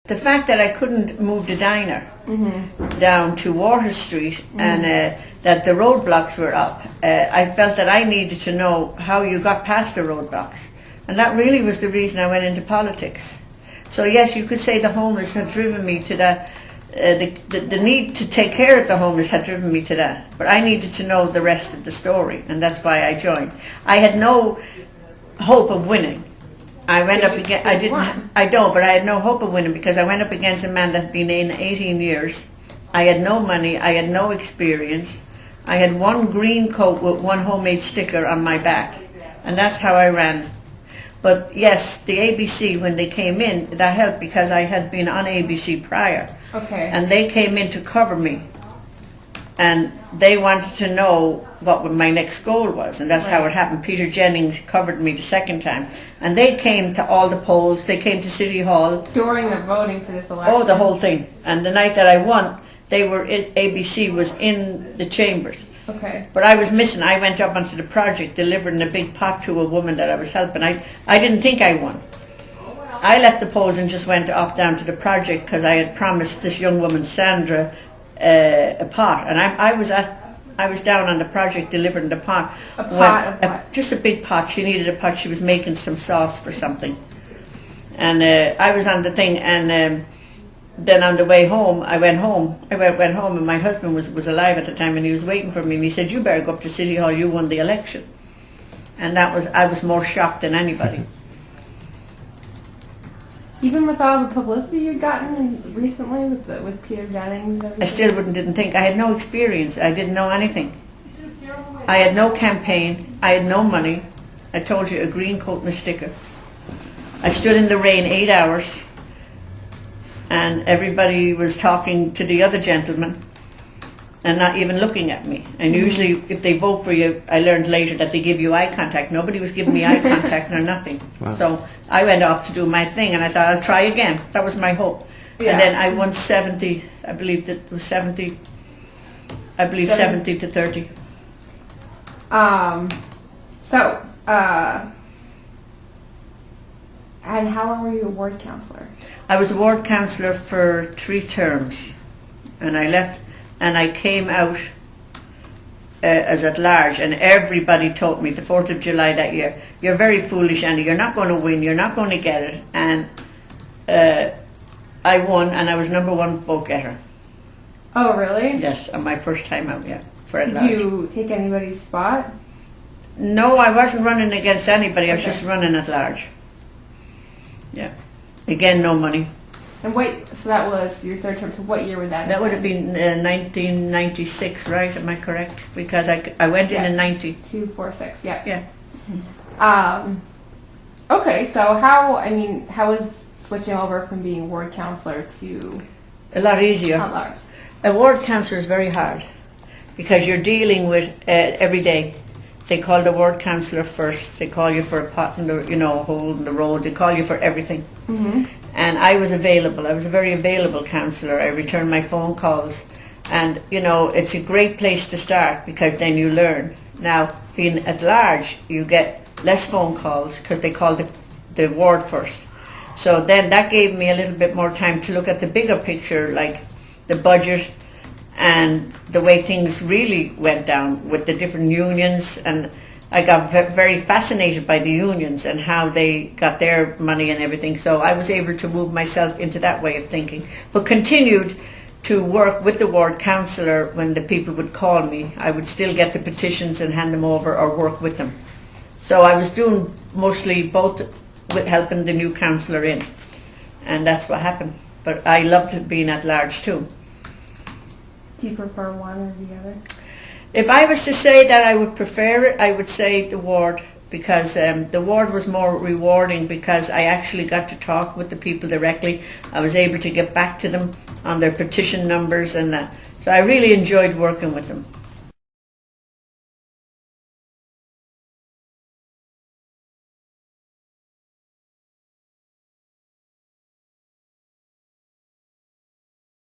the fact that I couldn't move the diner down to Water Street and that the roadblocks were up, I felt that I needed to know how you got past the roadblocks. And that really was the reason I went into politics. So yes, you could say the homeless had driven me to that. The need to take care of the homeless had driven me to that. But I needed to know the rest of the story, and that's why I joined. I had no hope of winning. I went up against. But I had no hope of winning because I went up against a man that had been in 18 years. I had no money. I had no experience. I had one green coat with one homemade sticker on my back, and that's how I ran. But yes, the ABC, when they came in, that helped because I had been on ABC prior. Okay. And they came in to cover me. And they wanted to know what my next goal was. And that's how it happened. Peter Jennings covered me the second time. And they came to all the polls. They came to City Hall. During the voting for this election? Oh, the whole thing. And the night that I won, ABC was in the chambers. Okay. But I was missing. I went up onto the project delivering a big pot to a woman that I was helping. I didn't think I won. I left the polls and just went up down to the project because I had promised this young woman, Sandra, a pot. And I was down on the project delivering the pot. A pot of what? Just a big pot. She needed a pot. She was making some sauce for something. And I was on the thing and... then on the way home, I went home and my husband was alive at the time and he was waiting for me and he said, you better go up to City Hall, you won the election. And I was more shocked than anybody. Even with all the publicity you'd gotten recently with Peter Jennings and everything? I still didn't think. I had no experience. I didn't know anything. I had no campaign. I had no money. I told you, a green coat and a sticker. I stood in the rain 8 hours. And everybody was talking to the other gentleman and not even looking at me. And usually if they vote for you, I learned later that they give you eye contact. Nobody was giving me eye contact nor nothing. Wow. So I went off to do my thing and I thought I'll try again. That was my hope. Yeah. And then I won 70, I believe it was 70, 70 to 30. And how long were you a ward councillor? I was a ward councillor for 3 terms, and I left, and I came out as at large, and everybody told me the 4th of July that year, you're very foolish, Annie, you're not going to win, you're not going to get it, and I won, and I was #1 vote getter. Oh, really? Yes, on my first time out, yeah, for at large. Did you take anybody's spot? No, I wasn't running against anybody, I was just running at large. Yeah. Again, no money. And so that was your 3rd term, so what year would that have been? That would have been 1996, right? Am I correct? Because I went in 90. 2, 4, 6, yeah. Yeah. Okay, so how was switching over from being ward councillor to... A lot easier. At large. A ward councillor is very hard because you're dealing with every day. They call the ward councillor first. They call you for a pot in the, hole in the road. They call you for everything. Mm-hmm. And I was available. I was a very available councillor. I returned my phone calls. And, it's a great place to start because then you learn. Now, being at large, you get less phone calls because they call the ward first. So then that gave me a little bit more time to look at the bigger picture, like the budget, and the way things really went down with the different unions. And I got very fascinated by the unions and how they got their money and everything. So I was able to move myself into that way of thinking, but continued to work with the ward councillor. When the people would call me, I would still get the petitions and hand them over or work with them. So I was doing mostly both, with helping the new councillor in, and that's what happened. But I loved being at large too. Do you prefer one or the other? If I was to say that I would prefer it, I would say the ward, because the ward was more rewarding because I actually got to talk with the people directly. I was able to get back to them on their petition numbers and that. So I really enjoyed working with them.